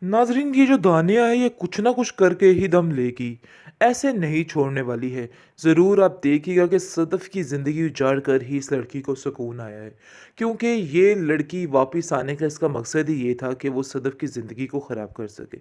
नाज़रीन, ये जो दानिया है ये कुछ ना कुछ करके ही दम लेगी, ऐसे नहीं छोड़ने वाली है। ज़रूर आप देखिएगा कि सदफ़ की ज़िंदगी उजाड़ कर ही इस लड़की को सुकून आया है। क्योंकि ये लड़की वापस आने का इसका मकसद ही ये था कि वो सदफ़ की ज़िंदगी को ख़राब कर सके।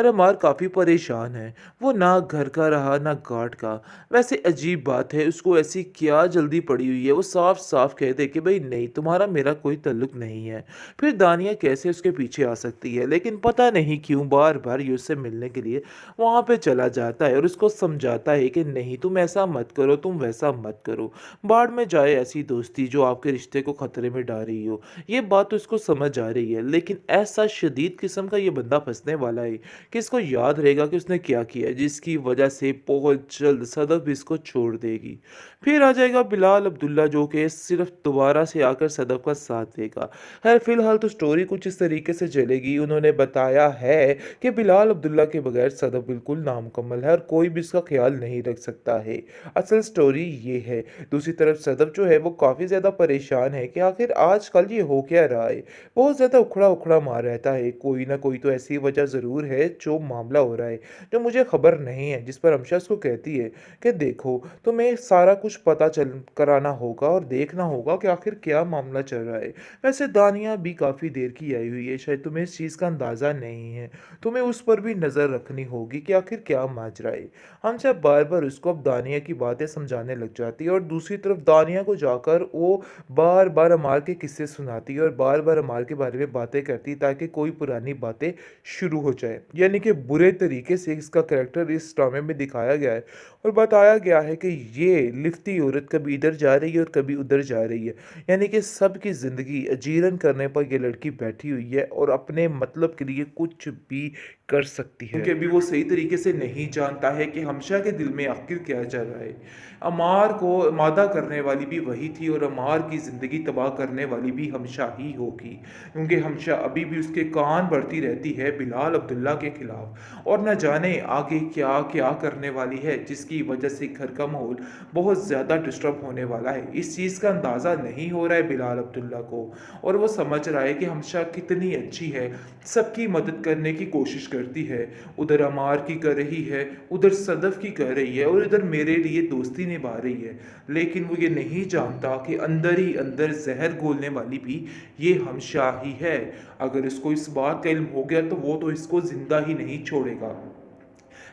अमार काफ़ी परेशान है, वो ना घर का रहा ना घाट का। वैसे अजीब बात है, उसको ऐसी क्या जल्दी पड़ी हुई है, वो साफ-साफ कह दे कि भई नहीं, तुम्हारा मेरा कोई ताल्लुक नहीं है। फिर दानिया कैसे उसके पीछे आ सकती है, लेकिन पता नहीं क्यों बार-बार ये उससे मिलने के लिए वहाँ पे चला जाता है और उसको समझाता है कि नहीं, तुम ऐसा मत करो, तुम वैसा मत करो। बाढ़ में जाए ऐसी दोस्ती जो आपके रिश्ते को खतरे में डाल रही हो। ये बात तो उसको समझ आ रही है, लेकिन ऐसा शदीद किस्म का ये बंदा फँसने वाला है कि इसको याद रहेगा कि उसने क्या किया है, जिसकी वजह से बहुत जल्द सदफ भी इसको छोड़ देगी। फिर आ जाएगा बिलाल अब्दुल्ला, जो कि सिर्फ दोबारा से आकर सदफ का साथ देगा। खैर फिलहाल तो स्टोरी कुछ इस तरीके से चलेगी। उन्होंने बताया है कि बिलाल अब्दुल्ला के बगैर सदफ बिल्कुल नामुकम्मल है और कोई भी इसका ख्याल नहीं रख सकता है। असल स्टोरी ये है। दूसरी तरफ सदफ जो है वो काफ़ी ज़्यादा परेशान है कि आखिर आजकल ये हो क्या रहा है। बहुत ज़्यादा उखड़ा-उखड़ा मार रहता है। कोई ना कोई तो ऐसी वजह ज़रूर है जो मामला हो रहा है, जो मुझे खबर नहीं है। जिस पर हमशा उसको कहती है कि देखो, तुम्हें सारा कुछ पता चल कराना होगा और देखना होगा कि आखिर क्या मामला चल रहा है। वैसे दानिया भी काफ़ी देर की आई हुई है, शायद तुम्हें इस चीज़ का अंदाज़ा नहीं है। तुम्हें उस पर भी नज़र रखनी होगी कि आखिर क्या माजरा है। हमशा बार-बार उसको अब दानिया की बातें समझाने लग जाती है और दूसरी तरफ दानिया को जाकर वो बार-बार अमार के किस्से सुनाती है और बार-बार अमार के बारे में बातें करती है ताकि कोई पुरानी बातें शुरू हो जाए। यानी कि बुरे तरीके से इसका कैरेक्टर इस ड्रामे में दिखाया गया है और बताया गया है कि ये लिफ्ती औरत कभी इधर जा रही है और कभी उधर जा रही है। यानी कि सबकी ज़िंदगी अजीरन करने पर ये लड़की बैठी हुई है और अपने मतलब के लिए कुछ भी कर सकती है। क्योंकि अभी वो सही तरीके से नहीं जानता है कि हमशा के दिल में आखिर क्या चल रहा है। अमार को मादा करने वाली भी वही थी और अमार की ज़िंदगी तबाह करने वाली भी हमशा ही होगी। क्योंकि हमशा अभी भी उसके कान भरती रहती है बिलाल अब्दुल्ला के खिलाफ और न जाने आगे क्या क्या करने वाली है, जिसकी वजह से घर का माहौल बहुत ज़्यादा डिस्टर्ब होने वाला है। इस चीज़ का अंदाज़ा नहीं हो रहा है बिलाल अब्दुल्ला को और वो समझ रहा है कि हमशा कितनी अच्छी है, सबकी मदद करने की कोशिश करती है। उधर अमार की कर रही है, उधर सदफ की कर रही है और इधर मेरे लिए दोस्ती निभा रही है। लेकिन वो ये नहीं जानता कि अंदर ही अंदर जहर घोलने वाली भी ये हमशा ही है। अगर इसको इस बात का इल्म हो गया तो वो तो इसको ज़िंदा ही नहीं छोड़ेगा।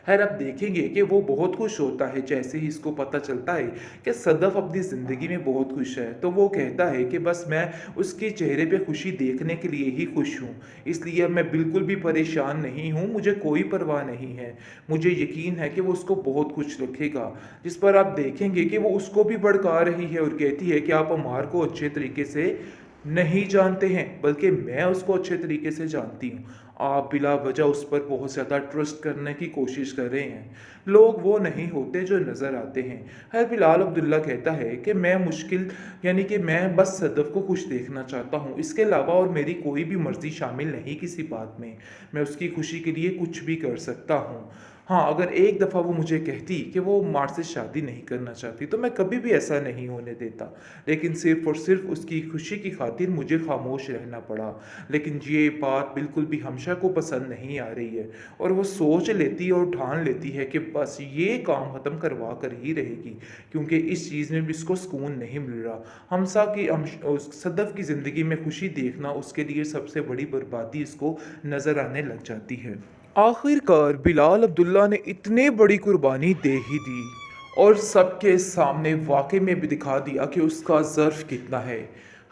खैर अब देखेंगे कि वो बहुत खुश होता है जैसे ही इसको पता चलता है कि सदफ अपनी ज़िंदगी में बहुत खुश है। तो वो कहता है कि बस मैं उसके चेहरे पे खुशी देखने के लिए ही खुश हूँ, इसलिए मैं बिल्कुल भी परेशान नहीं हूँ, मुझे कोई परवाह नहीं है। मुझे यकीन है कि वो उसको बहुत खुश रखेगा। जिस पर आप देखेंगे कि वो उसको भी भड़का रही है और कहती है कि आप अमार को अच्छे तरीके से नहीं जानते हैं, बल्कि मैं उसको अच्छे तरीके से जानती हूँ। आप बिला वजह उस पर बहुत ज़्यादा ट्रस्ट करने की कोशिश कर रहे हैं। लोग वो नहीं होते जो नज़र आते हैं। खैर बिलाल अब्दुल्ला कहता है कि मैं मुश्किल यानी कि मैं बस सदफ़ को खुश देखना चाहता हूँ। इसके अलावा और मेरी कोई भी मर्ज़ी शामिल नहीं किसी बात में। मैं उसकी खुशी के लिए कुछ भी कर सकता हूँ। हाँ, अगर एक दफ़ा वो मुझे कहती कि वो मार से शादी नहीं करना चाहती, तो मैं कभी भी ऐसा नहीं होने देता। लेकिन सिर्फ़ और सिर्फ़ उसकी खुशी की खातिर मुझे खामोश रहना पड़ा। लेकिन ये बात बिल्कुल भी हमशा को पसंद नहीं आ रही है और वो सोच लेती है और ठान लेती है कि बस ये काम ख़त्म करवा कर ही रहेगी, क्योंकि इस चीज़ में भी इसको सुकून नहीं मिल रहा। हमसा की सदफ़ की ज़िंदगी में खुशी देखना उसके लिए सबसे बड़ी बर्बादी इसको नज़र आने लग जाती है। आखिरकार बिलाल अब्दुल्ला ने इतनी बड़ी कुर्बानी दे ही दी और सबके सामने वाकई में भी दिखा दिया कि उसका ज़र्फ कितना है।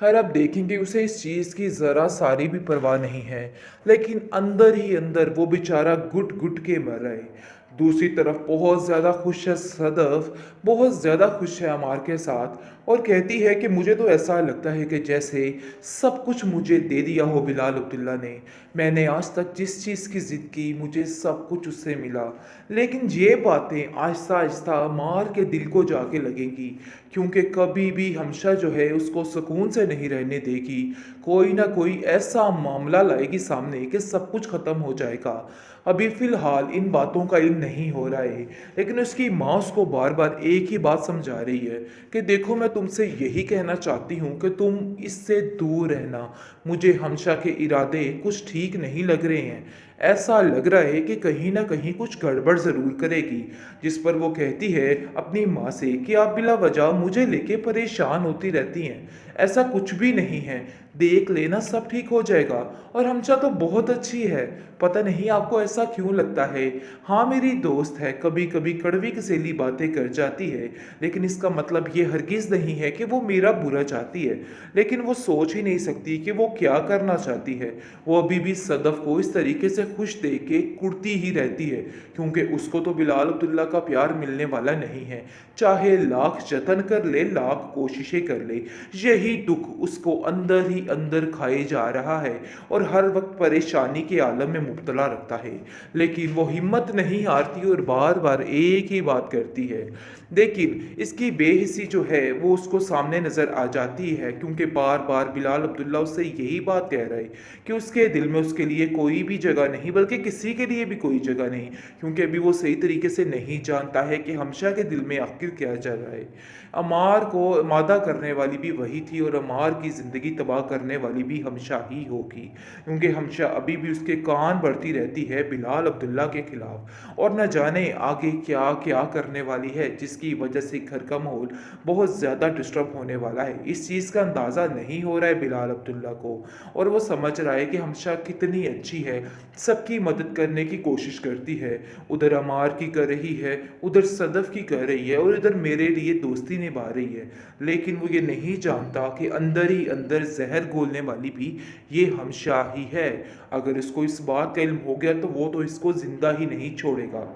खैर अब देखेंगे उसे इस चीज़ की ज़रा सारी भी परवाह नहीं है, लेकिन अंदर ही अंदर वो बेचारा घुट-घुट के मर रहा है। दूसरी तरफ बहुत ज़्यादा खुश है सदफ़, बहुत ज़्यादा खुश है अमार के साथ और कहती है कि मुझे तो ऐसा लगता है कि जैसे सब कुछ मुझे दे दिया हो बिलाल अब्दुल्ला ने। मैंने आज तक जिस चीज़ की ज़िद की मुझे सब कुछ उससे मिला। लेकिन ये बातें आहिस्ता-आहिस्ता अमार के दिल को जाके लगेंगी, क्योंकि कभी भी हमशा जो है उसको सुकून से नहीं रहने देगी। कोई ना कोई ऐसा मामला लाएगी सामने कि सब कुछ ख़त्म हो जाएगा। अभी फ़िलहाल इन बातों का इल्म नहीं हो रहा है, लेकिन उसकी माँ उसको बार-बार एक ही बात समझा रही है कि देखो, मैं तुमसे यही कहना चाहती हूँ कि तुम इससे दूर रहना। मुझे हमशा के इरादे कुछ ठीक ठीक नहीं लग रहे हैं। ऐसा लग रहा है कि कहीं न कहीं कुछ गड़बड़ ज़रूर करेगी। जिस पर वो कहती है अपनी माँ से कि आप बिला वजह मुझे लेके परेशान होती रहती हैं। ऐसा कुछ भी नहीं है, देख लेना सब ठीक हो जाएगा। और हमशा तो बहुत अच्छी है, पता नहीं आपको ऐसा क्यों लगता है। हाँ, मेरी दोस्त है, कभी-कभी कड़वी कसेली बातें कर जाती है, लेकिन इसका मतलब ये हरगिज़ नहीं है कि वो मेरा बुरा चाहती है। लेकिन वो सोच ही नहीं सकती कि वो क्या करना चाहती है। वो अभी भी सदफ़ को इस तरीके से खुश देख के कुढ़ती ही रहती है, क्योंकि उसको तो बिलाल अब्दुल्ला का प्यार मिलने वाला नहीं है। चाहे लाख जतन कर ले, लाख कोशिशें कर ले, यही दुख उसको अंदर ही अंदर खाए जा रहा है और हर वक्त परेशानी के आलम में मुब्तला रखता है। लेकिन वो हिम्मत नहीं हारती और बार बार एक ही बात करती है। लेकिन इसकी बेहिसी जो है वो उसको सामने नज़र आ जाती है, क्योंकि बार बार बिलाल अब्दुल्ला उससे यही बात कह रहा है कि उसके दिल में उसके लिए कोई भी जगह नहीं, बल्कि किसी के लिए भी कोई जगह नहीं। क्योंकि अभी वो सही तरीके से नहीं जानता है कि हमशा के दिल में आखिर क्या चल रहा है। अमार को मादा करने वाली भी वही थी और अमार की ज़िंदगी तबाह करने वाली भी हमशा ही होगी, क्योंकि हमशा अभी भी उसके कान बढ़ती रहती है बिलाल अब्दुल्ला के खिलाफ। और न जाने आगे क्या क्या करने वाली है, जिसकी वजह से घर का माहौल बहुत ज़्यादा डिस्टर्ब होने वाला है। इस चीज़ का अंदाज़ा नहीं हो रहा है बिलाल अब्दुल्ला को, और वो समझ रहा है कि हमशा कितनी अच्छी है, सबकी मदद करने की कोशिश करती है। उधर अमार की कर रही है, उधर सदफ़ की कर रही है, और इधर मेरे लिए दोस्ती निभा रही है। लेकिन वो ये नहीं जानता कि अंदर ही अंदर जहर घोलने वाली भी ये हमशा ही है। अगर इसको इस बात का इल्म हो गया तो वो तो इसको ज़िंदा ही नहीं छोड़ेगा।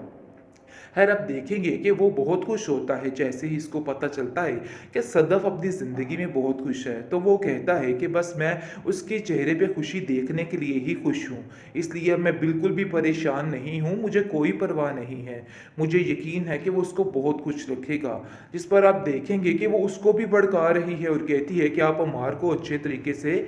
खैर, अब देखेंगे कि वो बहुत खुश होता है जैसे ही इसको पता चलता है कि सदफ़ अपनी ज़िंदगी में बहुत खुश है। तो वो कहता है कि बस मैं उसके चेहरे पे खुशी देखने के लिए ही खुश हूँ, इसलिए अब मैं बिल्कुल भी परेशान नहीं हूँ, मुझे कोई परवाह नहीं है। मुझे यकीन है कि वो उसको बहुत खुश रखेगा। जिस पर आप देखेंगे कि वो उसको भी भड़का रही है और कहती है कि आप अमार को अच्छे तरीके से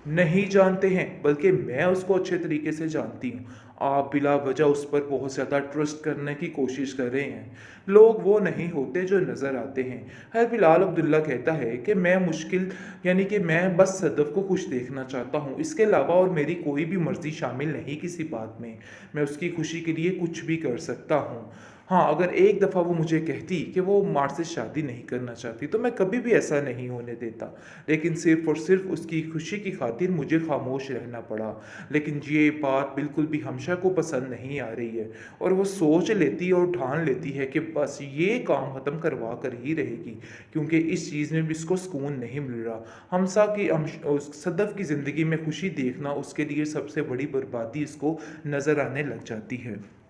नहीं जानते हैं, बल्कि मैं उसको अच्छे तरीके से जानती हूँ। आप बिला वजह उस पर बहुत ज़्यादा ट्रस्ट करने की कोशिश कर रहे हैं। लोग वो नहीं होते जो नज़र आते हैं। खैर, बिलाल अब्दुल्ला कहता है कि मैं मुश्किल यानी कि मैं बस सदफ़ को खुश देखना चाहता हूँ, इसके अलावा और मेरी कोई भी मर्ज़ी शामिल नहीं किसी बात में। मैं उसकी खुशी के लिए कुछ भी कर सकता हूँ। हाँ, अगर एक दफ़ा वो मुझे कहती कि वो मार से शादी नहीं करना चाहती, तो मैं कभी भी ऐसा नहीं होने देता। लेकिन सिर्फ़ और सिर्फ़ उसकी खुशी की खातिर मुझे ख़ामोश रहना पड़ा। लेकिन ये बात बिल्कुल भी हमशा को पसंद नहीं आ रही है, और वो सोच लेती है और ठान लेती है कि बस ये काम ख़त्म करवा कर ही रहेगी, क्योंकि इस चीज़ में भी इसको सुकून नहीं मिल रहा। हमसा की सदफ़ की ज़िंदगी में खुशी देखना उसके लिए सबसे बड़ी बर्बादी इसको नज़र आने लग जाती है।